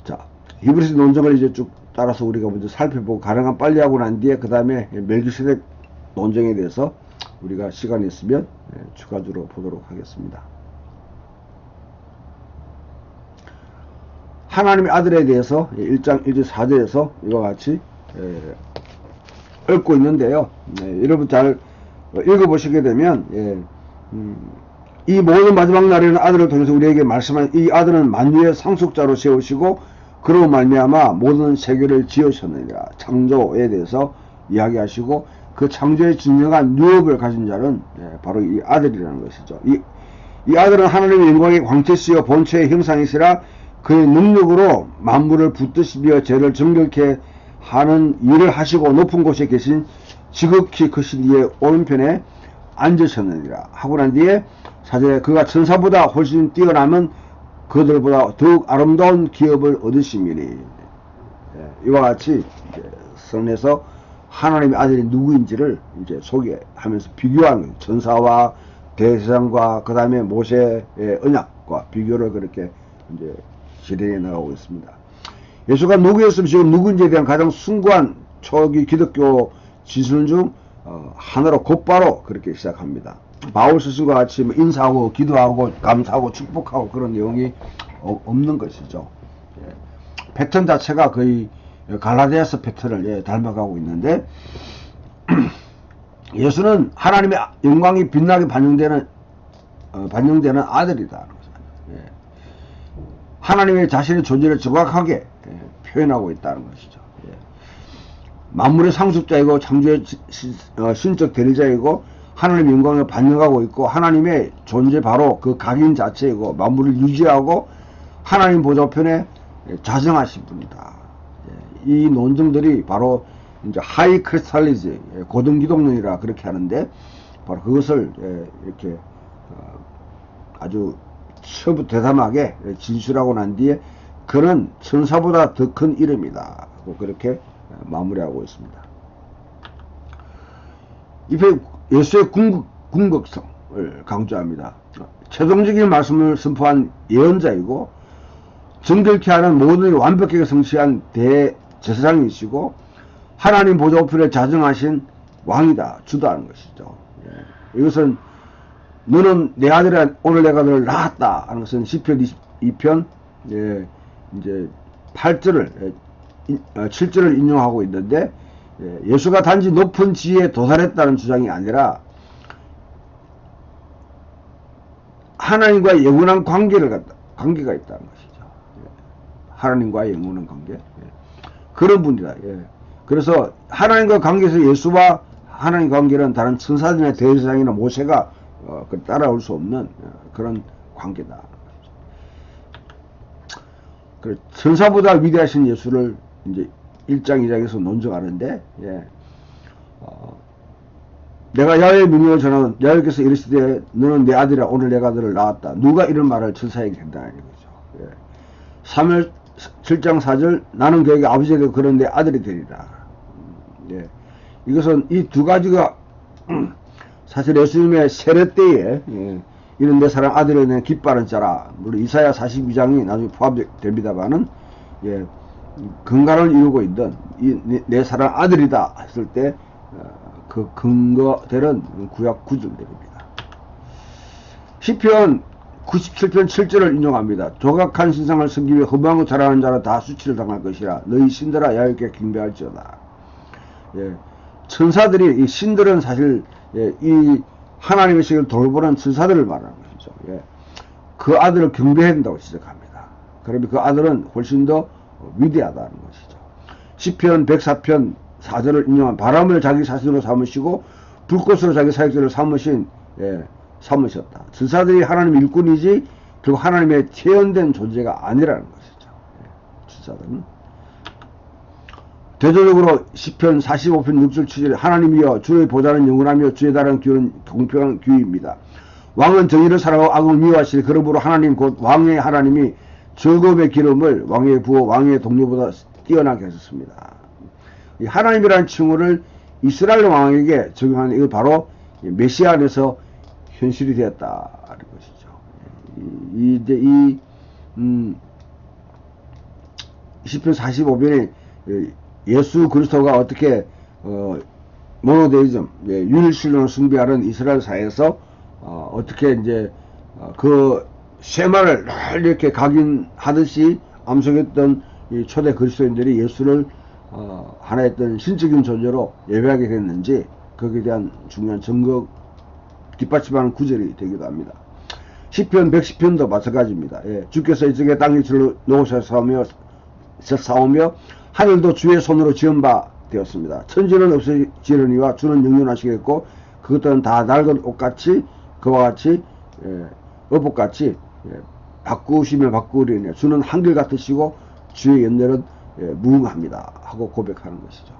자, 히브리서 논증을 이제 쭉 따라서 우리가 먼저 살펴보고, 가능한 빨리 하고 난 뒤에 그 다음에 멜기세덱 논증에 대해서 우리가 시간이 있으면 추가적으로 보도록 하겠습니다. 하나님의 아들에 대해서 1장 1절 4절에서 이와 같이 읊고 있는데요. 여러분 잘 읽어보시게 되면 이 모든 마지막 날에는 아들을 통해서 우리에게 말씀한 이 아들은 만유의 상속자로 세우시고 그로 말미암아 모든 세계를 지으셨느니라. 창조에 대해서 이야기하시고, 그 창조의 진정한 유업을 가진 자는 바로 이 아들이라는 것이죠. 이 아들은 하나님의 영광의 광채시여 본체의 형상이시라 그의 능력으로 만물을 붙드시며 죄를 정결케 하는 일을 하시고 높은 곳에 계신 지극히 크신 이의 오른편에 앉으셨느니라 하고 난 뒤에 사절에 그가 천사보다 훨씬 뛰어남은 그들보다 더욱 아름다운 기업을 얻으심이니 이와 같이 성에서 하나님의 아들이 누구인지를 이제 소개하면서 비교하는 거예요. 천사와 대제사장과 그 다음에 모세의 언약과 비교를 그렇게 이제 진행해 나가고 있습니다. 예수가 누구였으면 지금 누구인지에 대한 가장 숭고한 초기 기독교 지술 중 하나로 곧바로 그렇게 시작합니다. 바울 스승과 같이 인사하고 기도하고 감사하고 축복하고 그런 내용이 없는 것이죠. 패턴 자체가 거의 갈라디아서 패턴을 닮아가고 있는데 예수는 하나님의 영광이 빛나게 반영되는 아들이다. 하나님의 자신의 존재를 정확하게 표현하고 있다는 것이죠. 만물의 상속자이고 창조의 신적 대리자이고 하나님의 영광을 반영하고 있고 하나님의 존재 바로 그 각인 자체이고 만물을 유지하고 하나님 보좌편에 자정하신 분이다. 이 논증들이 바로 이제 하이 크리스탈리지 고등기독론이라 그렇게 하는데 바로 그것을 이렇게 아주 처부 대담하게 진술하고 난 뒤에 그는 천사보다 더 큰 이름이다 하고 그렇게 마무리하고 있습니다. 예수의 궁극성을 강조합니다. 최종적인 말씀을 선포한 예언자이고 정결케 하는 모든 일을 완벽하게 성취한 대제사장이시고 하나님 보좌 우편에 자정하신 왕이다 주다는 것이죠. 이것은 너는 내 아들이라 오늘 내가 너를 낳았다 하는 것은 시편 22편 이제 8절을 7절을 인용하고 있는데 예수가 단지 높은 지위에 도달했다는 주장이 아니라 하나님과의 영원한 관계가 있다는 것이죠. 하나님과의 영원한 관계. 그런 분이다. 그래서 하나님과 관계에서 예수와 하나님 관계는 다른 천사들이나 대제사장이나 모세가 따라올 수 없는 그런 관계다. 천사보다 위대하신 예수를 이제 1장 2장에서 논증하는데 내가 야훼의 명령을 전하면 야훼께서 이르시되 너는 내 아들이라 오늘 내가 너를 낳았다. 누가 이런 말을 천사에게 한다는 거죠. 3월 7장 4절 나는 그에게 아버지가 되고 그런 내 아들이 되리라. 이것은 이 두 가지가 사실 예수님의 세례 때에 이런 내 사랑 아들에 대한 기뻐하는 자라 물론 이사야 42장이 나중에 포함됩니다만은 근간을 이루고 있던 이 내 사랑 아들이다 했을 때 그 근거되는 구약 구절들입니다. 시편 97편 7절을 인용합니다. 조각한 신상을 섬기며 흠한 것 잘하는 자는 다 수치를 당할 것이라 너희 신들아 야훼께 경배할지어다. 천사들이 이 신들은 사실 이 하나님의 식을 돌보는 천사들을 말하는 것이죠. 그 아들을 경배해야 된다고 지적합니다. 그러면 그 아들은 훨씬 더 위대하다는 것이죠. 시편 104편 4절을 인용한 바람을 자기 사신으로 삼으시고 불꽃으로 자기 사역자를 삼으셨다. 천사들이 하나님의 일꾼이지 결국 하나님의 태연된 존재가 아니라는 것이죠. 천사들은 대조적으로 시편 45편 6절 7절 하나님이여 주의 보좌는 영원하며 주의 달은 규는 공평한 규입니다. 왕은 정의를 사랑하고 악을 미워하시니 그러므로 하나님 곧 왕의 하나님이 즐거움의 기름을 왕에 부어 왕의 동료보다 뛰어나게 하셨습니다. 이 하나님이라는 칭호를 이스라엘 왕에게 적용하는 이거 바로 메시아 안에서 현실이 되었다는 것이죠. 시편 45편에 예수 그리스도가 어떻게 모노데이즘 유일신론을 숭배하는 이스라엘 사회에서 어떻게 이제 그 쇠마를 늘 이렇게 각인하듯이 암송했던 이 초대 그리스도인들이 예수를 하나의 어떤 신적인 존재로 예배하게 됐는지 거기에 대한 중요한 증거 뒷받침하는 구절이 되기도 합니다. 시편 110편도 마찬가지입니다. 주께서 이쪽에 땅 위치를 놓으셔서 싸우며 하늘도 주의 손으로 지은 바 되었습니다. 천지는 없어지려니와 주는 영원하시겠고 그것들은 다 낡은 옷같이 그와 같이 어복같이 바꾸시며 바꾸리니 주는 한결 같으시고 주의 연렬은 무궁합니다 하고 고백하는 것이죠.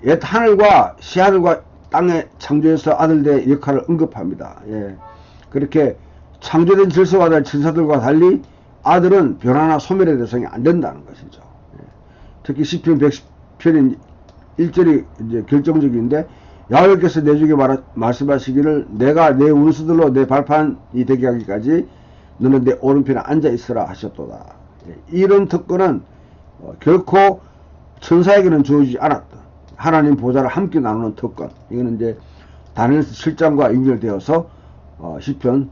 옛 하늘과 새하늘과 땅의 창조에서 아들들의 역할을 언급합니다. 그렇게 창조된 질서와 다른 천사들과 달리 아들은 변화나 소멸의 대상이 안 된다는 것이죠. 특히 시편 110편인 1절이 이제 결정적인데 야훼께서 내주게 말씀하시기를 내가 내 원수들로 내 발판이 되게 하기까지 너는 내 오른편에 앉아 있으라 하셨도다. 이런 특권은 결코 천사에게는 주어지지 않았다. 하나님 보좌를 함께 나누는 특권. 이거는 이제 다니엘서 7장과 연결되어서 시편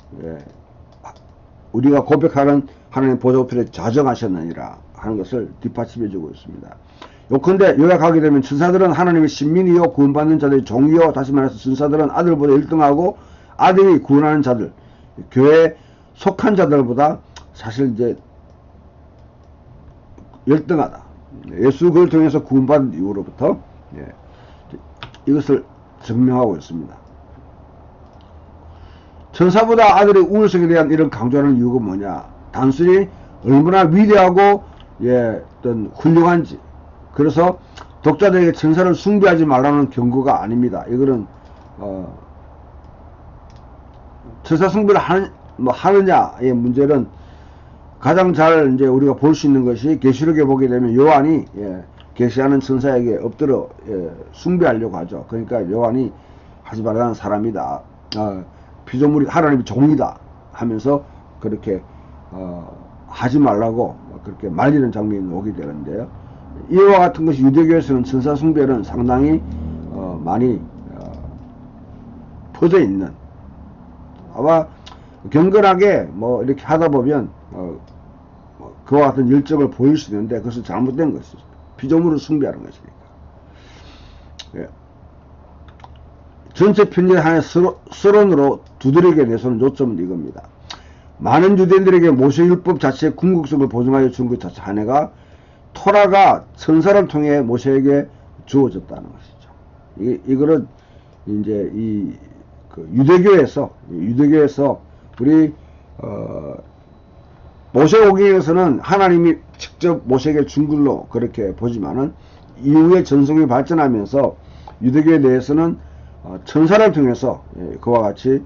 우리가 고백하는 하나님 보좌 우편에 자정하셨느니라 하는 것을 뒷받침해 주고 있습니다. 요컨대 요약하게 되면 천사들은 하나님의 신민이요 구원받는 자들의 종이요, 다시 말해서 천사들은 아들보다 1등하고 아들이 구원하는 자들, 교회에 속한 자들보다 사실 이제 열등하다. 예수 그를 통해서 구원받은 이후로부터 이것을 증명하고 있습니다. 천사보다 아들의 우월성에 대한 이런 강조하는 이유가 뭐냐? 단순히 얼마나 위대하고 어떤 훌륭한지, 그래서 독자들에게 천사를 숭배하지 말라는 경고가 아닙니다. 이거는 천사 숭배를 하느냐의 문제는 가장 잘 이제 우리가 볼 수 있는 것이 계시록에 보게 되면 요한이 계시하는 천사에게 엎드려 숭배하려고 하죠. 그러니까 요한이 하지 말라는 사람이다. 피조물이 하나님의 종이다 하면서 그렇게 하지 말라고 그렇게 말리는 장면이 오게 되는데요. 이와 같은 것이 유대교에서는 천사 숭배는 상당히 많이 퍼져 있는, 아마 경건하게 뭐 이렇게 하다 보면 그와 같은 열정을 보일 수 있는데 그것은 잘못된 것이죠. 피조물을 숭배하는 것이니까. 전체 편지를 하나의 서론으로 두드리게 내서는 요점은 이겁니다. 많은 유대인들에게 모세율법 자체의 궁극성을 보증하여 준 것 자체 하나가 토라가 천사를 통해 모세에게 주어졌다는 것이죠. 이거는 이제 유대교에서 우리 모세오경에서는 하나님이 직접 모세에게 준 걸로 그렇게 보지만은 이후에 전성이 발전하면서 유대교에 대해서는 천사를 통해서 그와 같이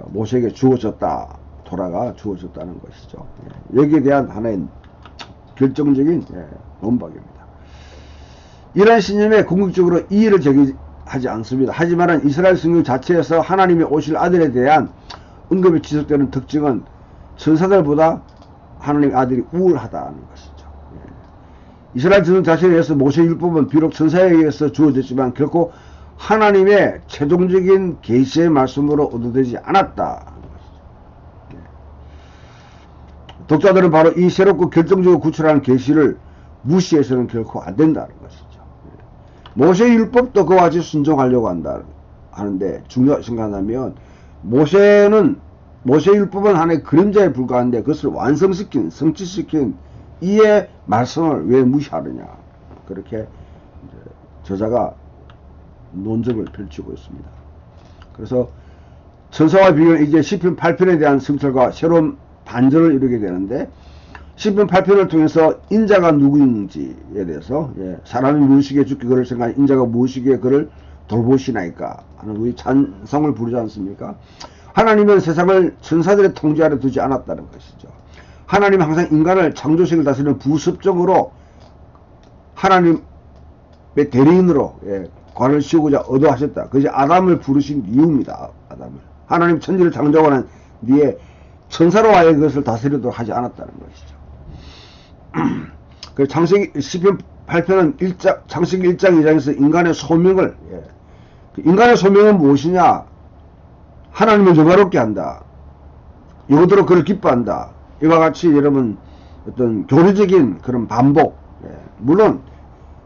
모세에게 주어졌다, 토라가 주어졌다는 것이죠. 여기에 대한 하나의 결정적인 논박입니다. 이러한 신념에 궁극적으로 이의를 제기하지 않습니다. 하지만 이스라엘 성경 자체에서 하나님이 오실 아들에 대한 언급이 지속되는 특징은 천사들보다 하나님의 아들이 우월하다는 것이죠. 이스라엘 전통 자신에 의해서 모세율법은 비록 천사에 의해서 주어졌지만 결코 하나님의 최종적인 계시의 말씀으로 얻어되지 않았다는 것이죠. 독자들은 바로 이 새롭고 결정적으로 구출하는 계시를 무시해서는 결코 안 된다는 것이죠. 모세율법도 그와 같이 순종하려고 하는데 중요한 생각하면 모세율법은 하나의 그림자에 불과한데 그것을 완성시킨, 성취시킨 이의 말씀을 왜 무시하느냐, 그렇게 저자가 논증을 펼치고 있습니다. 그래서 천사와 비교는 이제 시편 8편에 대한 성찰과 새로운 반전을 이루게 되는데, 시편 8편을 통해서 인자가 누구인지에 대해서 사람이 무엇이기에 죽게 그를 생각하니 인자가 무엇이기에 그를 돌보시나이까 하는 우리 찬송을 부르지 않습니까? 하나님은 세상을 천사들의 통제 아래 두지 않았다는 것이죠. 하나님은 항상 인간을 창조세계를 다스리는 부습적으로 하나님의 대리인으로 관을 씌우고자 얻어하셨다. 그것이 아담을 부르신 이유입니다. 아담을. 하나님 천지를 창조하는 뒤에 천사로와의 그것을 다스리도록 하지 않았다는 것이죠. 그 창세기 시편 8편은 창세기 1장 2장에서 인간의 소명을, 인간의 소명은 무엇이냐? 하나님을 영화롭게 한다. 영원토록 그를 기뻐한다. 이와 같이 여러분 어떤 교리적인 그런 반복. 물론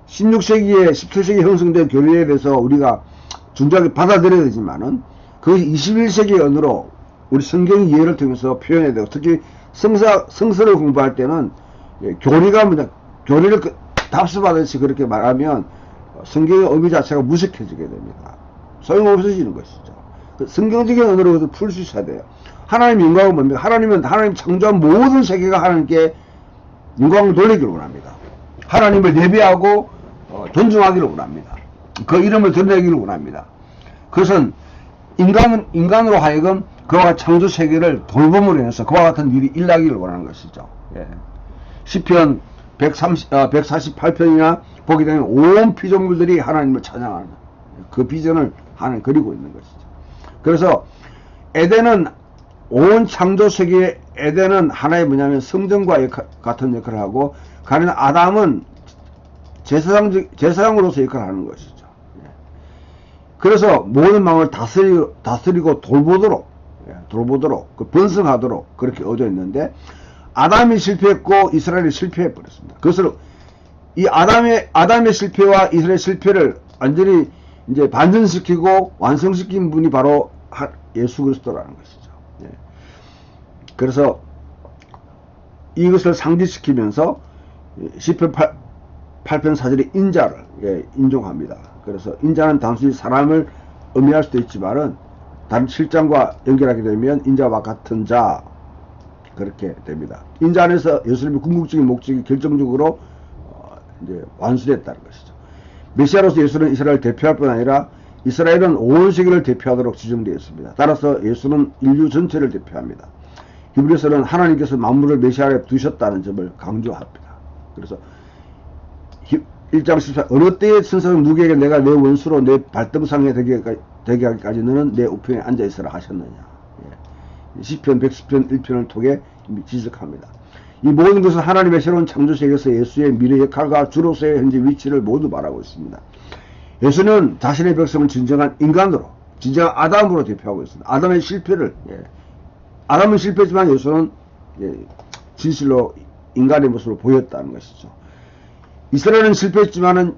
16세기에 17세기에 형성된 교리에 대해서 우리가 준수하게 받아들여야 되지만은 그것이 21세기의 언어로 우리 성경 이해를 통해서 표현해야 되고, 특히 성서를 공부할 때는 교리가 뭐냐, 교리를 답습하듯이 그렇게 말하면 성경의 의미 자체가 무색해지게 됩니다. 소용없어지는 것이죠. 그 성경적인 언어로 풀 수 있어야 돼요. 하나님 영광은 뭡니까? 하나님은 하나님 창조한 모든 세계가 하나님께 영광을 돌리기를 원합니다. 하나님을 예배하고 존중하기를 원합니다. 그 이름을 드러내기를 원합니다. 그것은 인간으로 하여금 그와 창조 세계를 돌봄으로 해서 그와 같은 일이 일어나기를 원하는 것이죠. 예. 시편 148편이나 보게 되면 온 피조물들이 하나님을 찬양하는 그 비전을 하나님 그리고 있는 것이죠. 그래서 에덴은 온 창조 세계의 에덴은 하나의 뭐냐면 성전과 같은 역할을 하고 가는 아담은 제사장으로서 역할을 하는 것이죠. 그래서 모든 마음을 다스리고 돌보도록 번성하도록 그렇게 얻어 있는데 아담이 실패했고 이스라엘이 실패해 버렸습니다. 그것을 이 아담의 실패와 이스라엘의 실패를 완전히 이제 반전시키고 완성시킨 분이 바로 예수 그리스도라는 것이죠. 예. 그래서 이것을 상기시키면서 시편 8편 4절의 인자를 인용합니다. 그래서 인자는 단순히 사람을 의미할 수도 있지만은 다른 7장과 연결하게 되면 인자와 같은 자 그렇게 됩니다. 인자 안에서 예수님의 궁극적인 목적이 결정적으로 이제 완수됐다는 것이죠. 메시아로서 예수는 이스라엘을 대표할 뿐 아니라 이스라엘은 온 세계를 대표하도록 지정되어 있습니다. 따라서 예수는 인류 전체를 대표합니다. 히브리서는 하나님께서 만물을 메시아 아래 두셨다는 점을 강조합니다. 그래서 1장 14 어느 때에 천사는 누구에게 내가 내 원수로 내 발등상에 되게 하기까지 너는 내 우편에 앉아있으라 하셨느냐. 예. 시편 110편 1편을 통해 지적합니다. 이 모든 것은 하나님의 새로운 창조세계에서 예수의 미래 역할과 주로서의 현재 위치를 모두 말하고 있습니다. 예수는 자신의 백성을 진정한 인간으로, 진정한 아담으로 대표하고 있습니다. 아담의 실패를, 아담은 실패했지만 예수는 진실로 인간의 모습을 보였다는 것이죠. 이스라엘은 실패했지만은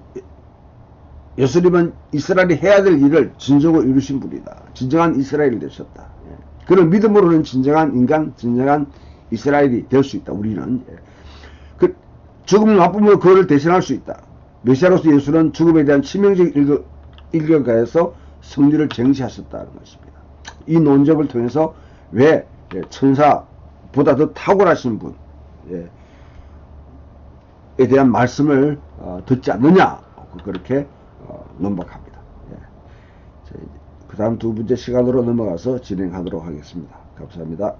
예수님은 이스라엘이 해야 될 일을 진정으로 이루신 분이다. 진정한 이스라엘이 되셨다. 그런 믿음으로는 진정한 인간, 진정한 이스라엘이 될 수 있다. 우리는 그 죽음을 맛보면 그거를 대신할 수 있다. 메시아로서 예수는 죽음에 대한 치명적 일격가에서 승리를 쟁취하셨다는 것입니다. 이 논적을 통해서 왜 천사보다 더 탁월하신 분 에 대한 말씀을 듣지 않느냐 그렇게 논박합니다. 그 다음 두 번째 시간으로 넘어가서 진행하도록 하겠습니다. 감사합니다.